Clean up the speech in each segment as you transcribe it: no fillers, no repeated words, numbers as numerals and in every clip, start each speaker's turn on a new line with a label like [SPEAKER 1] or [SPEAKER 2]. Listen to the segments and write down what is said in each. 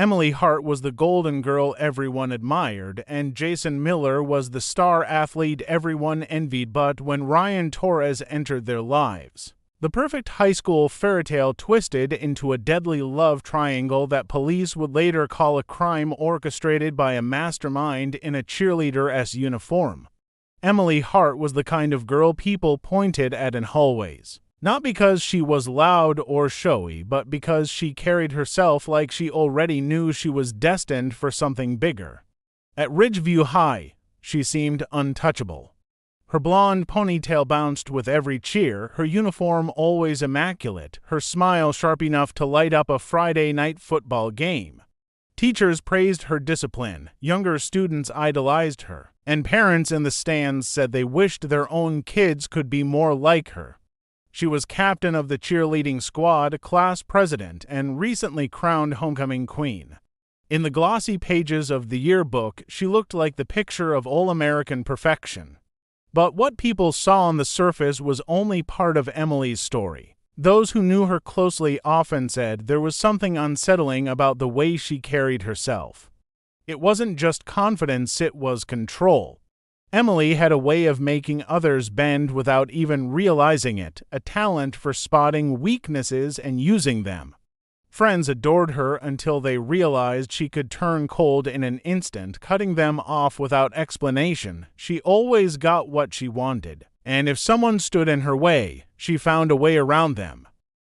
[SPEAKER 1] Emily Hart was the golden girl everyone admired, and Jason Miller was the star athlete everyone envied. But when Ryan Torres entered their lives, the perfect high school fairytale twisted into a deadly love triangle that police would later call a crime orchestrated by a mastermind in a cheerleader-esque uniform. Emily Hart was the kind of girl people pointed at in hallways. Not because she was loud or showy, but because she carried herself like she already knew she was destined for something bigger. At Ridgeview High, she seemed untouchable. Her blonde ponytail bounced with every cheer, her uniform always immaculate, her smile sharp enough to light up a Friday night football game. Teachers praised her discipline, younger students idolized her, and parents in the stands said they wished their own kids could be more like her. She was captain of the cheerleading squad, class president, and recently crowned homecoming queen. In the glossy pages of the yearbook, she looked like the picture of all-American perfection. But what people saw on the surface was only part of Emily's story. Those who knew her closely often said there was something unsettling about the way she carried herself. It wasn't just confidence, it was control. Emily had a way of making others bend without even realizing it, a talent for spotting weaknesses and using them. Friends adored her until they realized she could turn cold in an instant, cutting them off without explanation. She always got what she wanted, and if someone stood in her way, she found a way around them.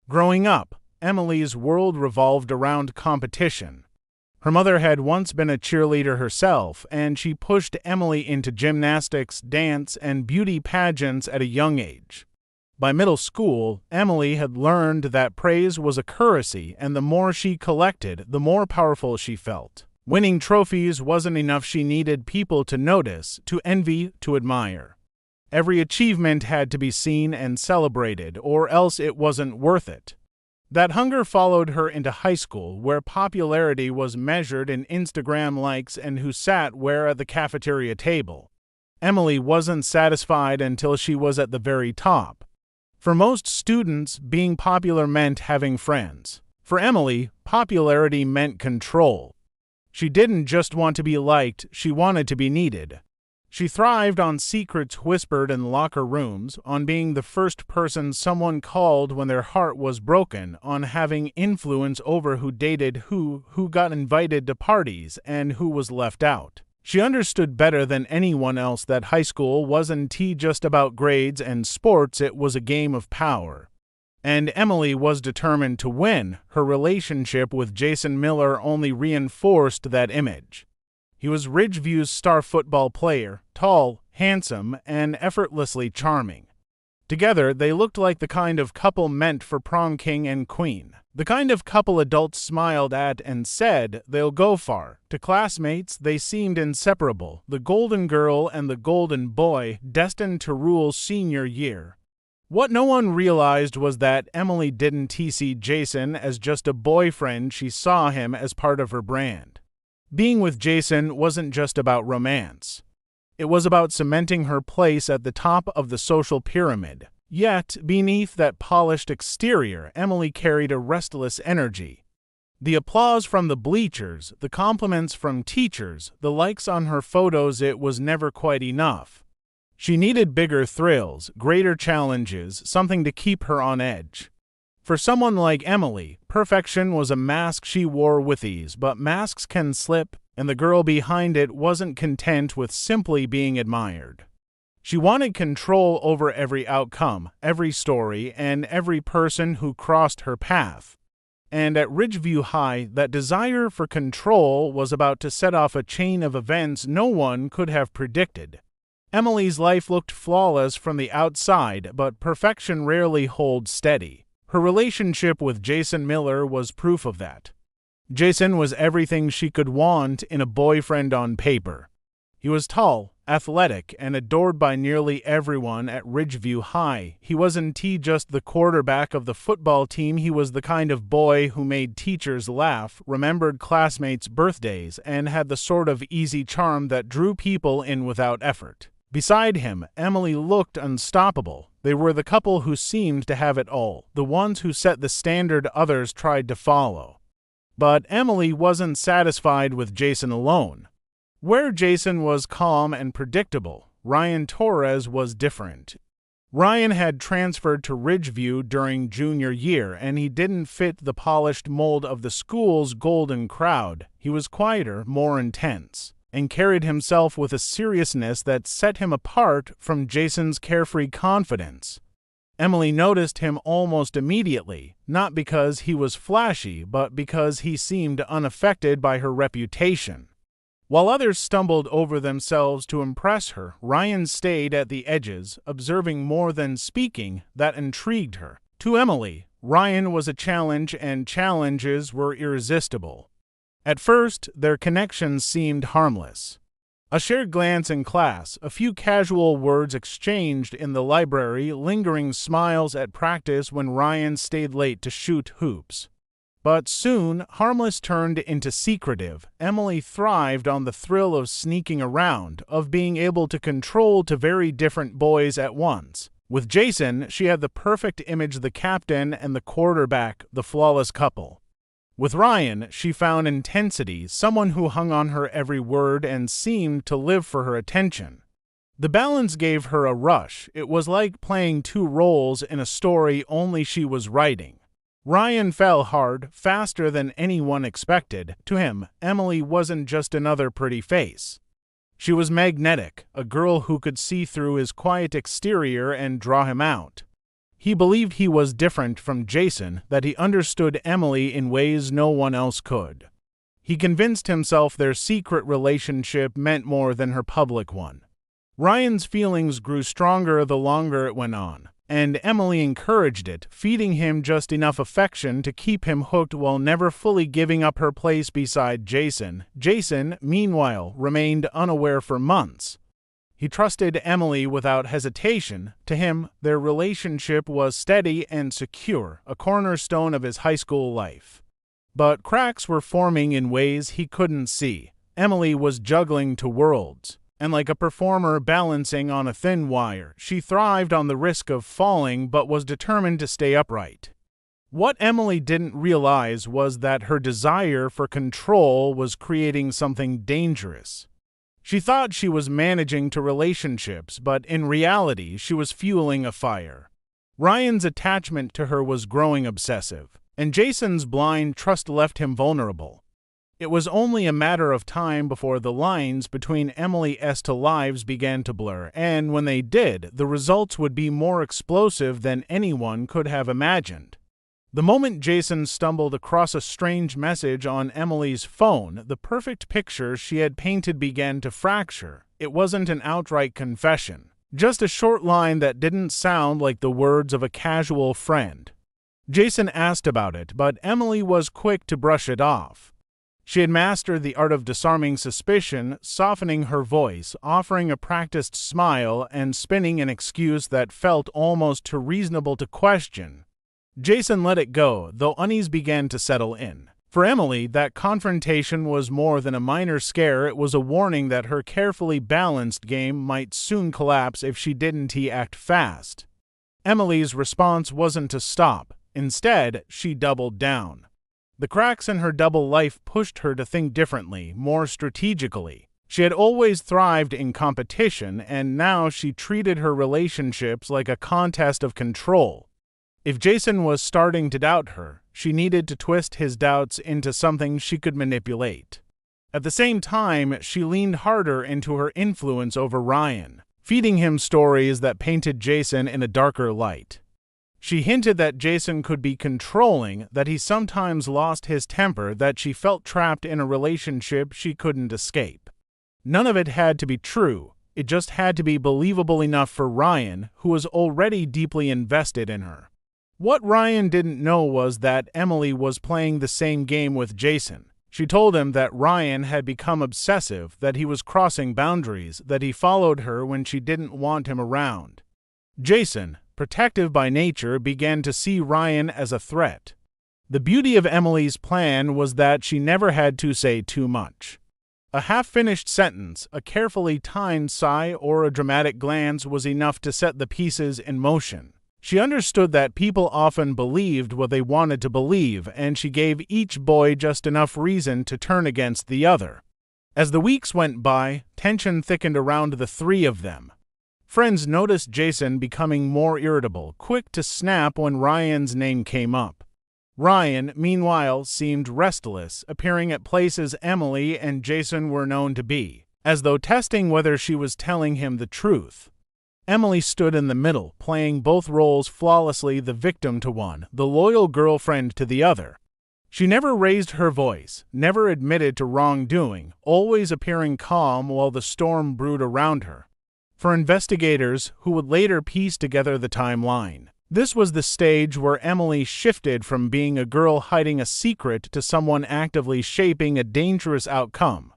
[SPEAKER 1] Growing up, Emily's world revolved around competition. Her mother had once been a cheerleader herself, and she pushed Emily into gymnastics, dance, and beauty pageants at a young age. By middle school, Emily had learned that praise was a currency, and the more she collected, the more powerful she felt. Winning trophies wasn't enough, she needed people to notice, to envy, to admire. Every achievement had to be seen and celebrated, or else it wasn't worth it. That hunger followed her into high school, where popularity was measured in Instagram likes and who sat where at the cafeteria table. Emily wasn't satisfied until she was at the very top. For most students, being popular meant having friends. For Emily, popularity meant control. She didn't just want to be liked, she wanted to be needed. She thrived on secrets whispered in locker rooms, on being the first person someone called when their heart was broken, on having influence over who dated who got invited to parties, and who was left out. She understood better than anyone else that high school wasn't just about grades and sports, it was a game of power. And Emily was determined to win. Her relationship with Jason Miller only reinforced that image. He was Ridgeview's star football player, tall, handsome, and effortlessly charming. Together, they looked like the kind of couple meant for prom king and queen. The kind of couple adults smiled at and said, they'll go far. To classmates, they seemed inseparable, the golden girl and the golden boy, destined to rule senior year. What no one realized was that Emily didn't see Jason as just a boyfriend, she saw him as part of her brand. Being with Jason wasn't just about romance. It was about cementing her place at the top of the social pyramid. Yet, beneath that polished exterior, Emily carried a restless energy. The applause from the bleachers, the compliments from teachers, the likes on her photos, it was never quite enough. She needed bigger thrills, greater challenges, something to keep her on edge. For someone like Emily, perfection was a mask she wore with ease, but masks can slip, and the girl behind it wasn't content with simply being admired. She wanted control over every outcome, every story, and every person who crossed her path. And at Ridgeview High, that desire for control was about to set off a chain of events no one could have predicted. Emily's life looked flawless from the outside, but perfection rarely holds steady. Her relationship with Jason Miller was proof of that. Jason was everything she could want in a boyfriend on paper. He was tall, athletic, and adored by nearly everyone at Ridgeview High. He wasn't just the quarterback of the football team, he was the kind of boy who made teachers laugh, remembered classmates' birthdays, and had the sort of easy charm that drew people in without effort. Beside him, Emily looked unstoppable. They were the couple who seemed to have it all, the ones who set the standard others tried to follow. But Emily wasn't satisfied with Jason alone. Where Jason was calm and predictable, Ryan Torres was different. Ryan had transferred to Ridgeview during junior year, and he didn't fit the polished mold of the school's golden crowd. He was quieter, more intense, and carried himself with a seriousness that set him apart from Jason's carefree confidence. Emily noticed him almost immediately, not because he was flashy, but because he seemed unaffected by her reputation. While others stumbled over themselves to impress her, Ryan stayed at the edges, observing more than speaking. That intrigued her. To Emily, Ryan was a challenge, and challenges were irresistible. At first, their connection seemed harmless. A shared glance in class, a few casual words exchanged in the library, lingering smiles at practice when Ryan stayed late to shoot hoops. But soon, harmless turned into secretive. Emily thrived on the thrill of sneaking around, of being able to control two very different boys at once. With Jason, she had the perfect image, the captain and the quarterback, the flawless couple. With Ryan, she found intensity, someone who hung on her every word and seemed to live for her attention. The balance gave her a rush. It was like playing two roles in a story only she was writing. Ryan fell hard, faster than anyone expected. To him, Emily wasn't just another pretty face. She was magnetic, a girl who could see through his quiet exterior and draw him out. He believed he was different from Jason, that he understood Emily in ways no one else could. He convinced himself their secret relationship meant more than her public one. Ryan's feelings grew stronger the longer it went on, and Emily encouraged it, feeding him just enough affection to keep him hooked while never fully giving up her place beside Jason. Jason, meanwhile, remained unaware for months. He trusted Emily without hesitation. To him, their relationship was steady and secure, a cornerstone of his high school life. But cracks were forming in ways he couldn't see. Emily was juggling two worlds, and like a performer balancing on a thin wire, she thrived on the risk of falling but was determined to stay upright. What Emily didn't realize was that her desire for control was creating something dangerous. She thought she was managing two relationships, but in reality, she was fueling a fire. Ryan's attachment to her was growing obsessive, and Jason's blind trust left him vulnerable. It was only a matter of time before the lines between Emily's two lives began to blur, and when they did, the results would be more explosive than anyone could have imagined. The moment Jason stumbled across a strange message on Emily's phone, the perfect picture she had painted began to fracture. It wasn't an outright confession, just a short line that didn't sound like the words of a casual friend. Jason asked about it, but Emily was quick to brush it off. She had mastered the art of disarming suspicion, softening her voice, offering a practiced smile, and spinning an excuse that felt almost too reasonable to question. Jason let it go, though unease began to settle in. For Emily, that confrontation was more than a minor scare. It was a warning that her carefully balanced game might soon collapse if she didn't act fast. Emily's response wasn't to stop. Instead, she doubled down. The cracks in her double life pushed her to think differently, more strategically. She had always thrived in competition, and now she treated her relationships like a contest of control. If Jason was starting to doubt her, she needed to twist his doubts into something she could manipulate. At the same time, she leaned harder into her influence over Ryan, feeding him stories that painted Jason in a darker light. She hinted that Jason could be controlling, that he sometimes lost his temper, that she felt trapped in a relationship she couldn't escape. None of it had to be true. It just had to be believable enough for Ryan, who was already deeply invested in her. What Ryan didn't know was that Emily was playing the same game with Jason. She told him that Ryan had become obsessive, that he was crossing boundaries, that he followed her when she didn't want him around. Jason, protective by nature, began to see Ryan as a threat. The beauty of Emily's plan was that she never had to say too much. A half-finished sentence, a carefully timed sigh, or a dramatic glance was enough to set the pieces in motion. She understood that people often believed what they wanted to believe, and she gave each boy just enough reason to turn against the other. As the weeks went by, tension thickened around the three of them. Friends noticed Jason becoming more irritable, quick to snap when Ryan's name came up. Ryan, meanwhile, seemed restless, appearing at places Emily and Jason were known to be, as though testing whether she was telling him the truth. Emily stood in the middle, playing both roles flawlessly, the victim to one, the loyal girlfriend to the other. She never raised her voice, never admitted to wrongdoing, always appearing calm while the storm brewed around her. For investigators who would later piece together the timeline, this was the stage where Emily shifted from being a girl hiding a secret to someone actively shaping a dangerous outcome.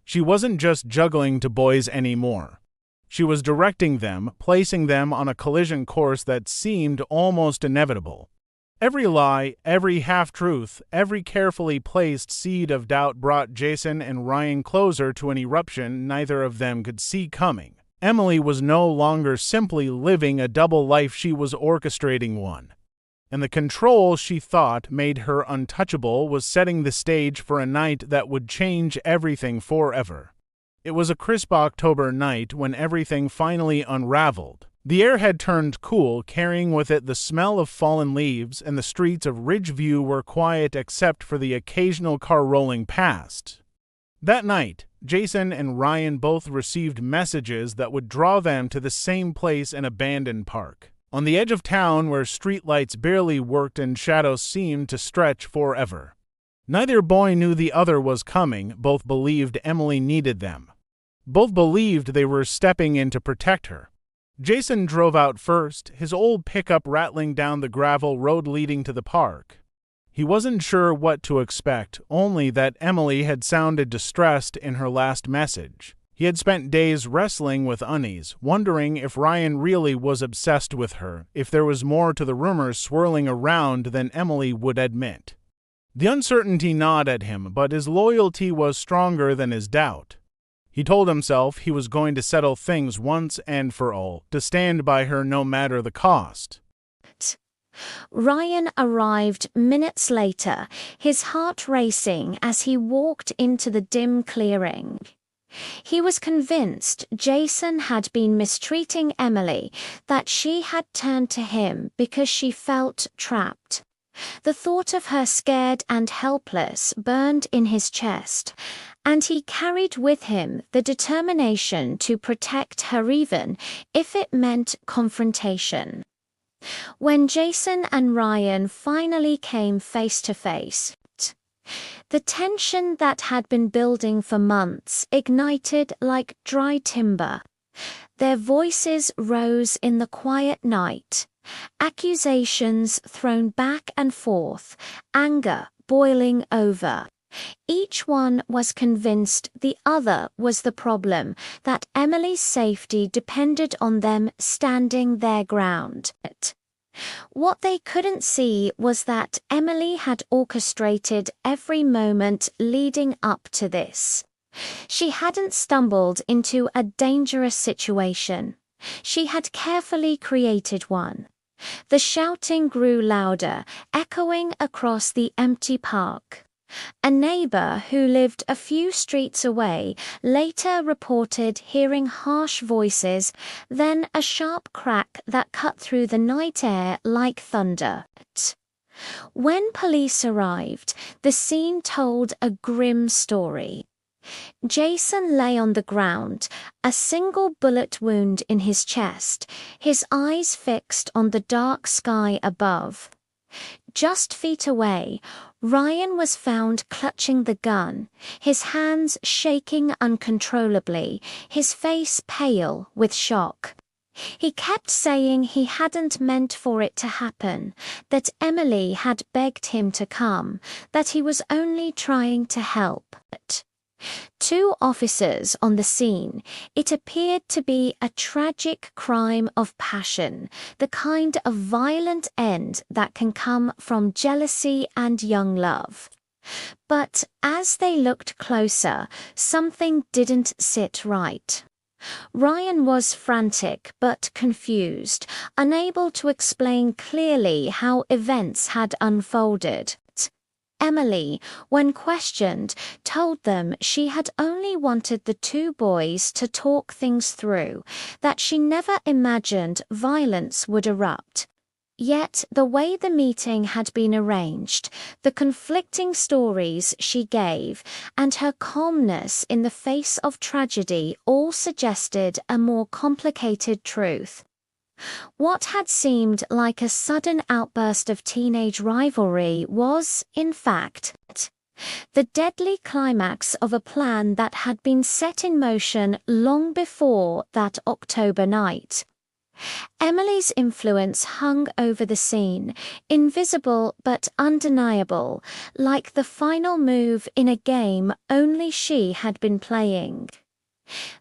[SPEAKER 1] She wasn't just juggling to boys anymore. She was directing them, placing them on a collision course that seemed almost inevitable. Every lie, every half-truth, every carefully placed seed of doubt brought Jason and Ryan closer to an eruption neither of them could see coming. Emily was no longer simply living a double life, she was orchestrating one. And the control she thought made her untouchable was setting the stage for a night that would change everything forever. It was a crisp October night when everything finally unraveled. The air had turned cool, carrying with it the smell of fallen leaves, and the streets of Ridgeview were quiet except for the occasional car rolling past. That night, Jason and Ryan both received messages that would draw them to the same place, an abandoned park. On the edge of town where streetlights barely worked and shadows seemed to stretch forever. Neither boy knew the other was coming, both believed Emily needed them. Both believed they were stepping in to protect her. Jason drove out first, his old pickup rattling down the gravel road leading to the park. He wasn't sure what to expect, only that Emily had sounded distressed in her last message. He had spent days wrestling with unease, wondering if Ryan really was obsessed with her, if there was more to the rumors swirling around than Emily would admit. The uncertainty gnawed at him, but his loyalty was stronger than his doubt. He told himself he was going to settle things once and for all, to stand by her no matter the cost.
[SPEAKER 2] Ryan arrived minutes later, his heart racing as he walked into the dim clearing. He was convinced Jason had been mistreating Emily, that she had turned to him because she felt trapped. The thought of her scared and helpless burned in his chest, and he carried with him the determination to protect her even if it meant confrontation. When Jason and Ryan finally came face to face, the tension that had been building for months ignited like dry timber. Their voices rose in the quiet night, accusations thrown back and forth, anger boiling over. Each one was convinced the other was the problem, that Emily's safety depended on them standing their ground. What they couldn't see was that Emily had orchestrated every moment leading up to this. She hadn't stumbled into a dangerous situation. She had carefully created one. The shouting grew louder, echoing across the empty park. A neighbor who lived a few streets away later reported hearing harsh voices, then a sharp crack that cut through the night air like thunder. When police arrived, the scene told a grim story. Jason lay on the ground, a single bullet wound in his chest, his eyes fixed on the dark sky above. Just feet away, Ryan was found clutching the gun, his hands shaking uncontrollably, his face pale with shock. He kept saying he hadn't meant for it to happen, that Emily had begged him to come, that he was only trying to help. Two officers on the scene, it appeared to be a tragic crime of passion, the kind of violent end that can come from jealousy and young love. But as they looked closer, something didn't sit right. Ryan was frantic but confused, unable to explain clearly how events had unfolded. Emily, when questioned, told them she had only wanted the two boys to talk things through, that she never imagined violence would erupt. Yet the way the meeting had been arranged, the conflicting stories she gave, and her calmness in the face of tragedy all suggested a more complicated truth. What had seemed like a sudden outburst of teenage rivalry was, in fact, the deadly climax of a plan that had been set in motion long before that October night. Emily's influence hung over the scene, invisible but undeniable, like the final move in a game only she had been playing.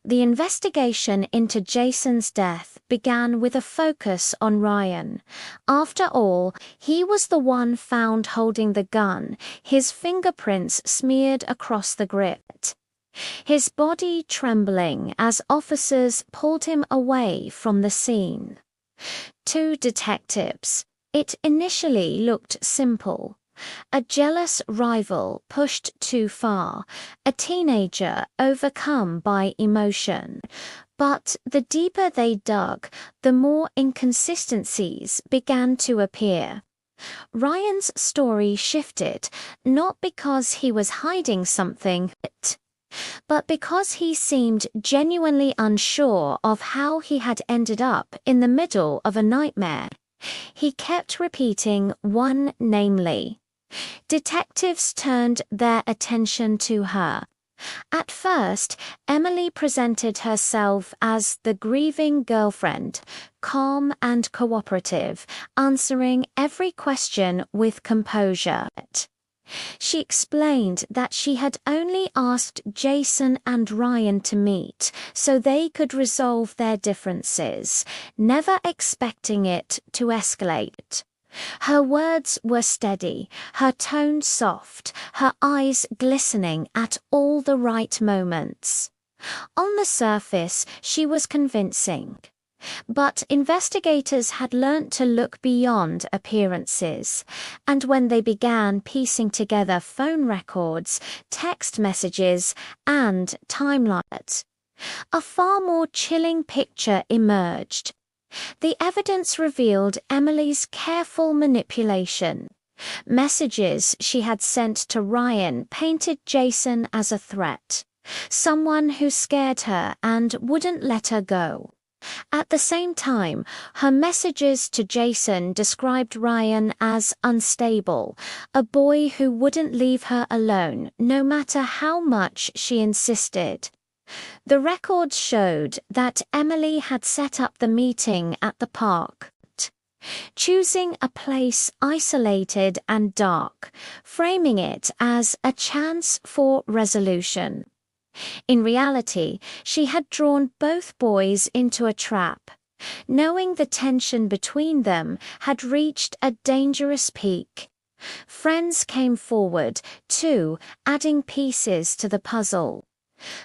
[SPEAKER 2] The investigation into Jason's death began with a focus on Ryan. After all, he was the one found holding the gun, his fingerprints smeared across the grip. His body trembling as officers pulled him away from the scene. To detectives, it initially looked simple. A jealous rival pushed too far, a teenager overcome by emotion. But the deeper they dug, the more inconsistencies began to appear. Ryan's story shifted, not because he was hiding something, but because he seemed genuinely unsure of how he had ended up in the middle of a nightmare. He kept repeating one namely. Detectives turned their attention to her. At first, Emily presented herself as the grieving girlfriend, calm and cooperative, answering every question with composure. She explained that she had only asked Jason and Ryan to meet so they could resolve their differences, never expecting it to escalate. Her words were steady, her tone soft, her eyes glistening at all the right moments. On the surface, she was convincing. But investigators had learnt to look beyond appearances, and when they began piecing together phone records, text messages, and timelines, a far more chilling picture emerged. The evidence revealed Emily's careful manipulation. Messages she had sent to Ryan painted Jason as a threat, someone who scared her and wouldn't let her go. At the same time, her messages to Jason described Ryan as unstable, a boy who wouldn't leave her alone no matter how much she insisted. The records showed that Emily had set up the meeting at the park, choosing a place isolated and dark, framing it as a chance for resolution. In reality, she had drawn both boys into a trap, knowing the tension between them had reached a dangerous peak. Friends came forward, too, adding pieces to the puzzle.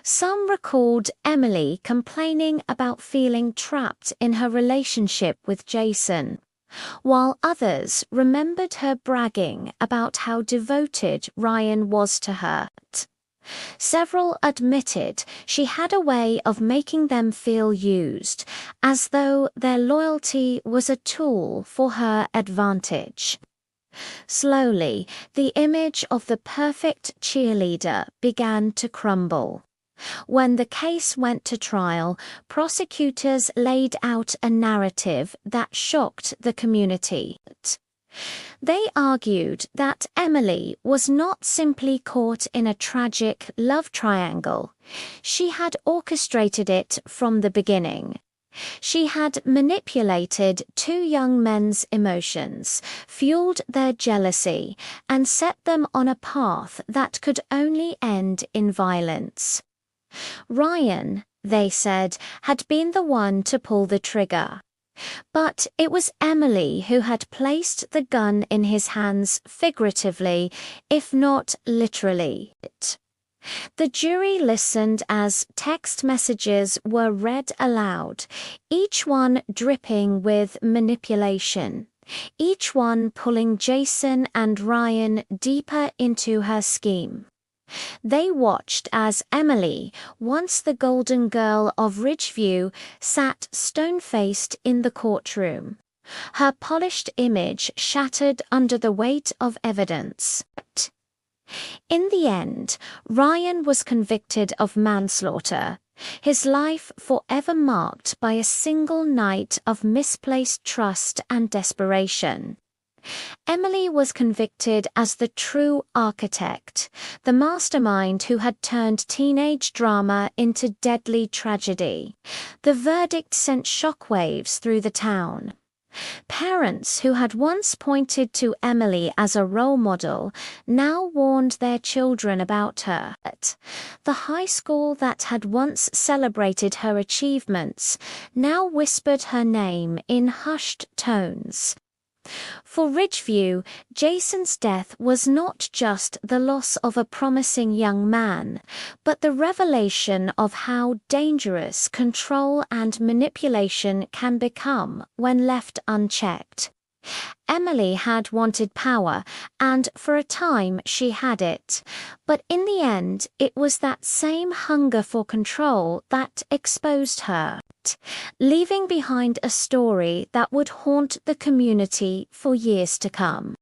[SPEAKER 2] Some recalled Emily complaining about feeling trapped in her relationship with Jason, while others remembered her bragging about how devoted Ryan was to her. Several admitted she had a way of making them feel used, as though their loyalty was a tool for her advantage. Slowly, the image of the perfect cheerleader began to crumble. When the case went to trial, prosecutors laid out a narrative that shocked the community. They argued that Emily was not simply caught in a tragic love triangle. She had orchestrated it from the beginning. She had manipulated two young men's emotions, fueled their jealousy, and set them on a path that could only end in violence. Ryan, they said, had been the one to pull the trigger. But it was Emily who had placed the gun in his hands figuratively, if not literally. The jury listened as text messages were read aloud, each one dripping with manipulation, each one pulling Jason and Ryan deeper into her scheme. They watched as Emily, once the golden girl of Ridgeview, sat stone-faced in the courtroom, her polished image shattered under the weight of evidence. In the end, Ryan was convicted of manslaughter, his life forever marked by a single night of misplaced trust and desperation. Emily was convicted as the true architect, the mastermind who had turned teenage drama into deadly tragedy. The verdict sent shockwaves through the town. Parents who had once pointed to Emily as a role model now warned their children about her. The high school that had once celebrated her achievements now whispered her name in hushed tones. For Ridgeview, Jason's death was not just the loss of a promising young man, but the revelation of how dangerous control and manipulation can become when left unchecked. Emily had wanted power, and for a time she had it. But in the end, it was that same hunger for control that exposed her, leaving behind a story that would haunt the community for years to come.